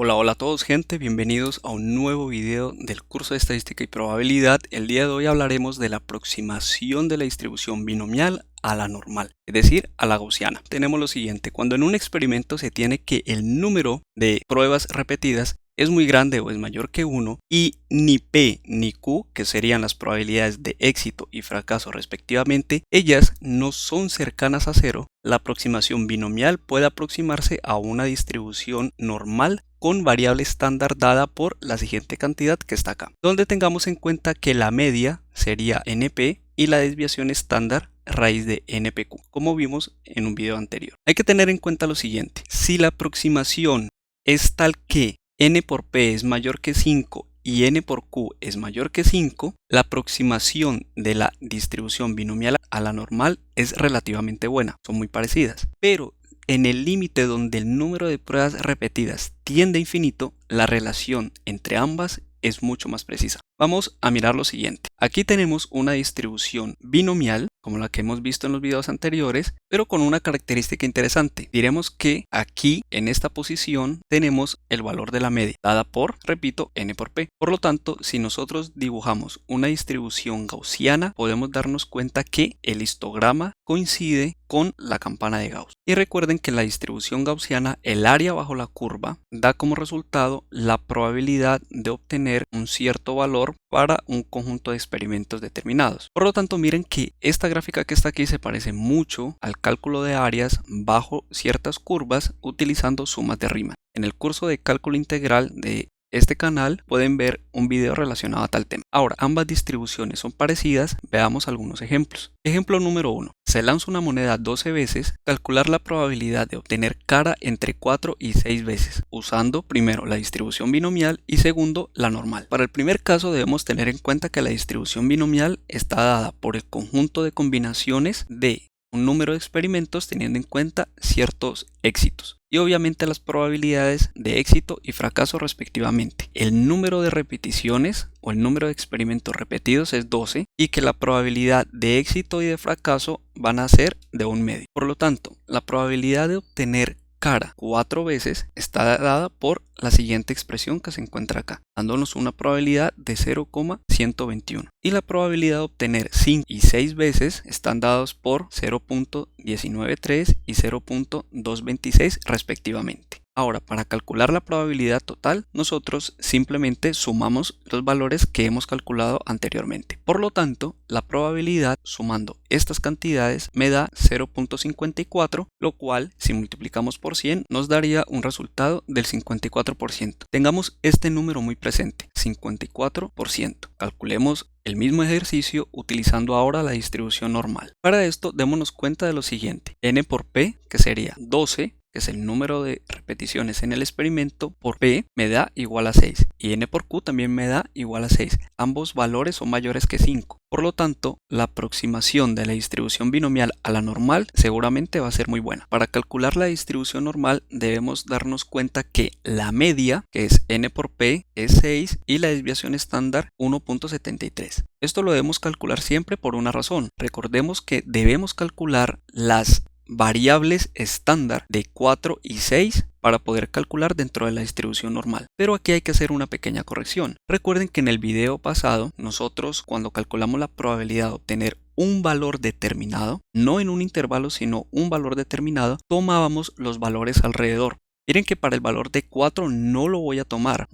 Hola, hola a todos gente, bienvenidos a un nuevo video del curso de estadística y probabilidad. El día de hoy hablaremos de la aproximación de la distribución binomial a la normal, es decir, a la gaussiana. Tenemos lo siguiente: cuando en un experimento se tiene que el número de pruebas repetidas es muy grande o es mayor que 1 y ni P ni Q, que serían las probabilidades de éxito y fracaso respectivamente, ellas no son cercanas a cero, la aproximación binomial puede aproximarse a una distribución normal con variable estándar dada por la siguiente cantidad que está acá, donde tengamos en cuenta que la media sería NP y la desviación estándar raíz de NPQ, como vimos en un video anterior. Hay que tener en cuenta lo siguiente: si la aproximación es tal que n por p es mayor que 5 y n por q es mayor que 5, la aproximación de la distribución binomial a la normal es relativamente buena, son muy parecidas. Pero en el límite donde el número de pruebas repetidas tiende a infinito, la relación entre ambas es mucho más precisa. Vamos a mirar lo siguiente. Aquí tenemos una distribución binomial, como la que hemos visto en los videos anteriores, pero con una característica interesante. Diremos que aquí, en esta posición, tenemos el valor de la media, dada por, repito, n por p. Por lo tanto, si nosotros dibujamos una distribución gaussiana, podemos darnos cuenta que el histograma coincide con la campana de Gauss. Y recuerden que en la distribución gaussiana, el área bajo la curva da como resultado la probabilidad de obtener un cierto valor para un conjunto de experimentos determinados. Por lo tanto, miren que esta gráfica que está aquí se parece mucho al cálculo de áreas bajo ciertas curvas utilizando sumas de Riemann. En el curso de cálculo integral de este canal pueden ver un video relacionado a tal tema. Ahora, ambas distribuciones son parecidas, veamos algunos ejemplos. Ejemplo número 1. Se lanza una moneda 12 veces, calcular la probabilidad de obtener cara entre 4 y 6 veces, usando primero la distribución binomial y segundo la normal. Para el primer caso debemos tener en cuenta que la distribución binomial está dada por el conjunto de combinaciones de un número de experimentos teniendo en cuenta ciertos éxitos y obviamente las probabilidades de éxito y fracaso respectivamente. El número de repeticiones o el número de experimentos repetidos es 12 y que la probabilidad de éxito y de fracaso van a ser de un medio. Por lo tanto, la probabilidad de obtener cara 4 veces está dada por la siguiente expresión que se encuentra acá, dándonos una probabilidad de 0,121. Y la probabilidad de obtener 5 y 6 veces están dados por 0,193 y 0,226 respectivamente. Ahora, para calcular la probabilidad total, nosotros simplemente sumamos los valores que hemos calculado anteriormente. Por lo tanto, la probabilidad sumando estas cantidades me da 0,54, lo cual, si multiplicamos por 100, nos daría un resultado del 54%. Tengamos este número muy presente, 54%. Calculemos el mismo ejercicio utilizando ahora la distribución normal. Para esto, démonos cuenta de lo siguiente: n por p, que sería 12, que es el número de repeticiones en el experimento, por P me da igual a 6 y N por Q también me da igual a 6. Ambos valores son mayores que 5. Por lo tanto, la aproximación de la distribución binomial a la normal seguramente va a ser muy buena. Para calcular la distribución normal debemos darnos cuenta que la media, que es N por P, es 6 y la desviación estándar 1,73. Esto lo debemos calcular siempre por una razón. Recordemos que debemos calcular las variables estándar de 4 y 6 para poder calcular dentro de la distribución normal. Pero aquí hay que hacer una pequeña corrección. Recuerden que en el video pasado nosotros, cuando calculamos la probabilidad de obtener un valor determinado, no en un intervalo sino un valor determinado, tomábamos los valores alrededor. Miren que para el valor de 4 no lo voy a tomar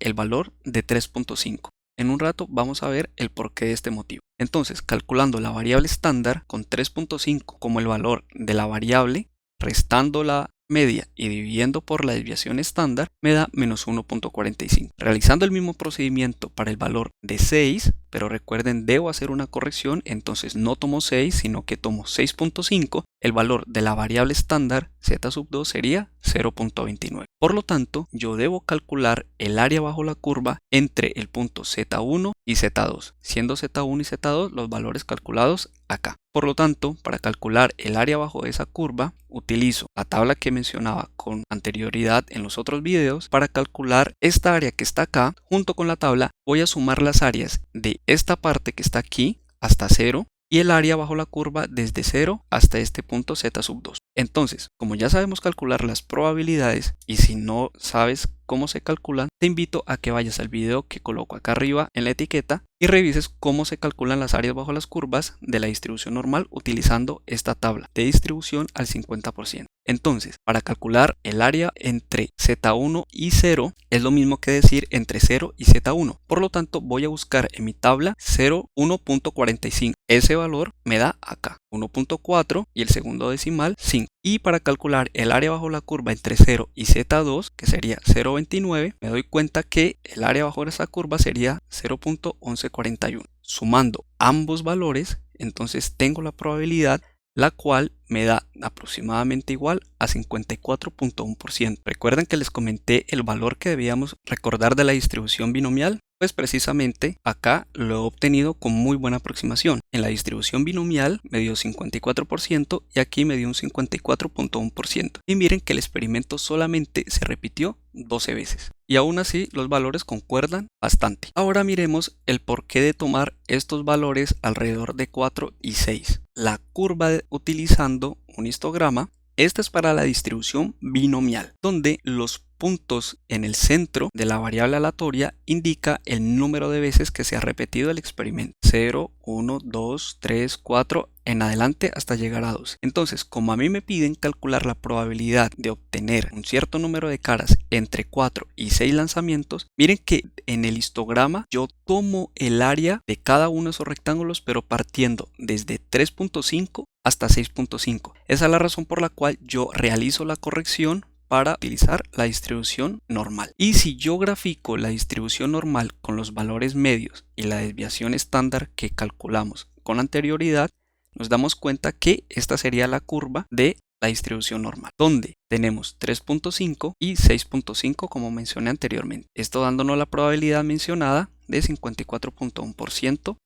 el valor de 3,5. En un rato vamos a ver el porqué de este motivo. Entonces, calculando la variable estándar con 3,5 como el valor de la variable, restando la media y dividiendo por la desviación estándar, me da menos 1,45. Realizando el mismo procedimiento para el valor de 6, pero recuerden, debo hacer una corrección, entonces no tomo 6, sino que tomo 6,5. El valor de la variable estándar z2 sería 0,29. Por lo tanto, yo debo calcular el área bajo la curva entre el punto z1 y z2, siendo z1 y z2 los valores calculados acá. Por lo tanto, para calcular el área bajo esa curva, utilizo la tabla que mencionaba con anterioridad en los otros videos. Para calcular esta área que está acá, junto con la tabla, voy a sumar las áreas de esta parte que está aquí hasta 0 y el área bajo la curva desde 0 hasta este punto z sub 2. Entonces, como ya sabemos calcular las probabilidades y si no sabes cómo se calculan, te invito a que vayas al video que coloco acá arriba en la etiqueta y revises cómo se calculan las áreas bajo las curvas de la distribución normal utilizando esta tabla de distribución al 50%. Entonces, para calcular el área entre Z1 y 0 es lo mismo que decir entre 0 y Z1. Por lo tanto, voy a buscar en mi tabla 1.45. Ese valor me da acá 1.4 y el segundo decimal 5. Y para calcular el área bajo la curva entre 0 y Z2, que sería 0.29, me doy cuenta que el área bajo esa curva sería 0.1141. Sumando ambos valores, entonces tengo la probabilidad, la cual me da aproximadamente igual a 54.1%. Recuerden que les comenté el valor que debíamos recordar de la distribución binomial. Pues precisamente acá lo he obtenido con muy buena aproximación. En la distribución binomial me dio 54% y aquí me dio un 54.1%. Y miren que el experimento solamente se repitió 12 veces. Y aún así los valores concuerdan bastante. Ahora miremos el porqué de tomar estos valores alrededor de 4 y 6. La curva utilizando un histograma. Esta es para la distribución binomial, donde los puntos en el centro de la variable aleatoria indica el número de veces que se ha repetido el experimento. 0, 1, 2, 3, 4, en adelante hasta llegar a 2. Entonces, como a mí me piden calcular la probabilidad de obtener un cierto número de caras entre 4 y 6 lanzamientos, miren que en el histograma yo tomo el área de cada uno de esos rectángulos, pero partiendo desde 3.5 hasta 6.5. Esa es la razón por la cual yo realizo la corrección para utilizar la distribución normal. Y si yo grafico la distribución normal con los valores medios y la desviación estándar que calculamos con anterioridad, nos damos cuenta que esta sería la curva de la distribución normal, donde tenemos 3.5 y 6.5 como mencioné anteriormente. Esto dándonos la probabilidad mencionada de 54.1%.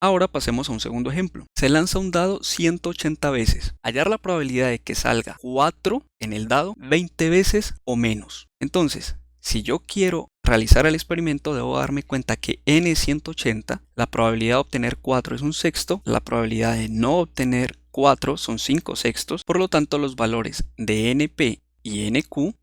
Ahora pasemos a un segundo ejemplo. Se lanza un dado 180 veces. Hallar la probabilidad de que salga 4 en el dado 20 veces o menos. Entonces, si yo quiero realizar el experimento, debo darme cuenta que n es 180, la probabilidad de obtener 4 es un sexto, la probabilidad de no obtener 4 son 5 sextos, por lo tanto los valores de np y nq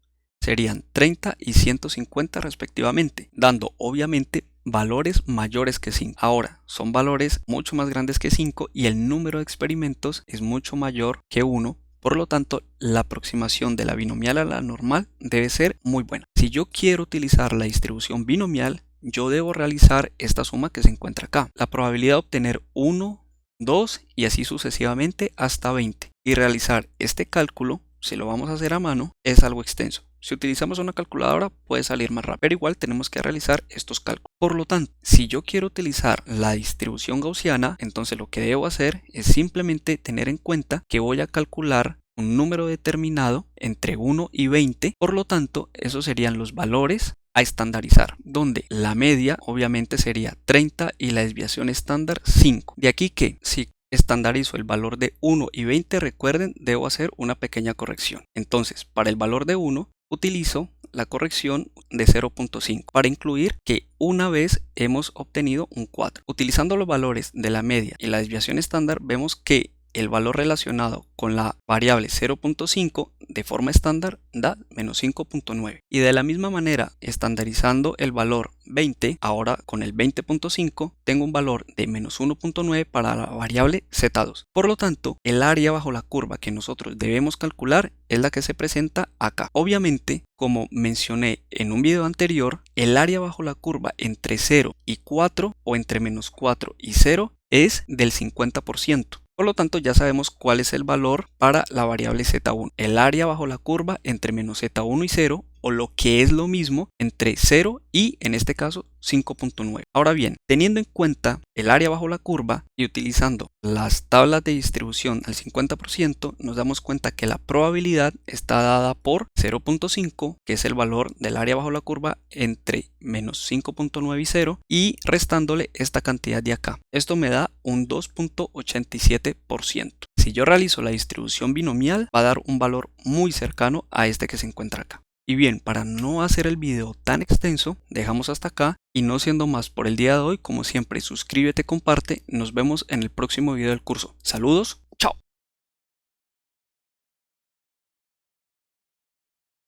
serían 30 y 150 respectivamente, dando obviamente valores mayores que 5. Ahora, son valores mucho más grandes que 5 y el número de experimentos es mucho mayor que 1. Por lo tanto, la aproximación de la binomial a la normal debe ser muy buena. Si yo quiero utilizar la distribución binomial, yo debo realizar esta suma que se encuentra acá. La probabilidad de obtener 1, 2 y así sucesivamente hasta 20. Y realizar este cálculo, si lo vamos a hacer a mano, es algo extenso. Si utilizamos una calculadora puede salir más rápido, pero igual tenemos que realizar estos cálculos. Por lo tanto, si yo quiero utilizar la distribución gaussiana, entonces lo que debo hacer es simplemente tener en cuenta que voy a calcular un número determinado entre 1 y 20. Por lo tanto, esos serían los valores a estandarizar, donde la media obviamente sería 30 y la desviación estándar 5. De aquí que si estandarizo el valor de 1 y 20, recuerden, debo hacer una pequeña corrección. Entonces, para el valor de 1, utilizo la corrección de 0.5 para incluir que una vez hemos obtenido un 4. Utilizando los valores de la media y la desviación estándar, vemos que el valor relacionado con la variable 0.5 de forma estándar da menos 5.9. Y de la misma manera, estandarizando el valor 20, ahora con el 20.5, tengo un valor de menos 1.9 para la variable z2. Por lo tanto, el área bajo la curva que nosotros debemos calcular es la que se presenta acá. Obviamente, como mencioné en un video anterior, el área bajo la curva entre 0 y 4 o entre menos 4 y 0 es del 50%. Por lo tanto, ya sabemos cuál es el valor para la variable z1. El área bajo la curva entre menos z1 y 0, o lo que es lo mismo entre 0 y, en este caso, 5.9. Ahora bien, teniendo en cuenta el área bajo la curva y utilizando las tablas de distribución al 50%, nos damos cuenta que la probabilidad está dada por 0.5, que es el valor del área bajo la curva entre menos 5.9 y 0, y restándole esta cantidad de acá. Esto me da un 2.87%. Si yo realizo la distribución binomial, va a dar un valor muy cercano a este que se encuentra acá. Y bien, para no hacer el video tan extenso, dejamos hasta acá y no siendo más por el día de hoy, como siempre, suscríbete, comparte, nos vemos en el próximo video del curso. Saludos.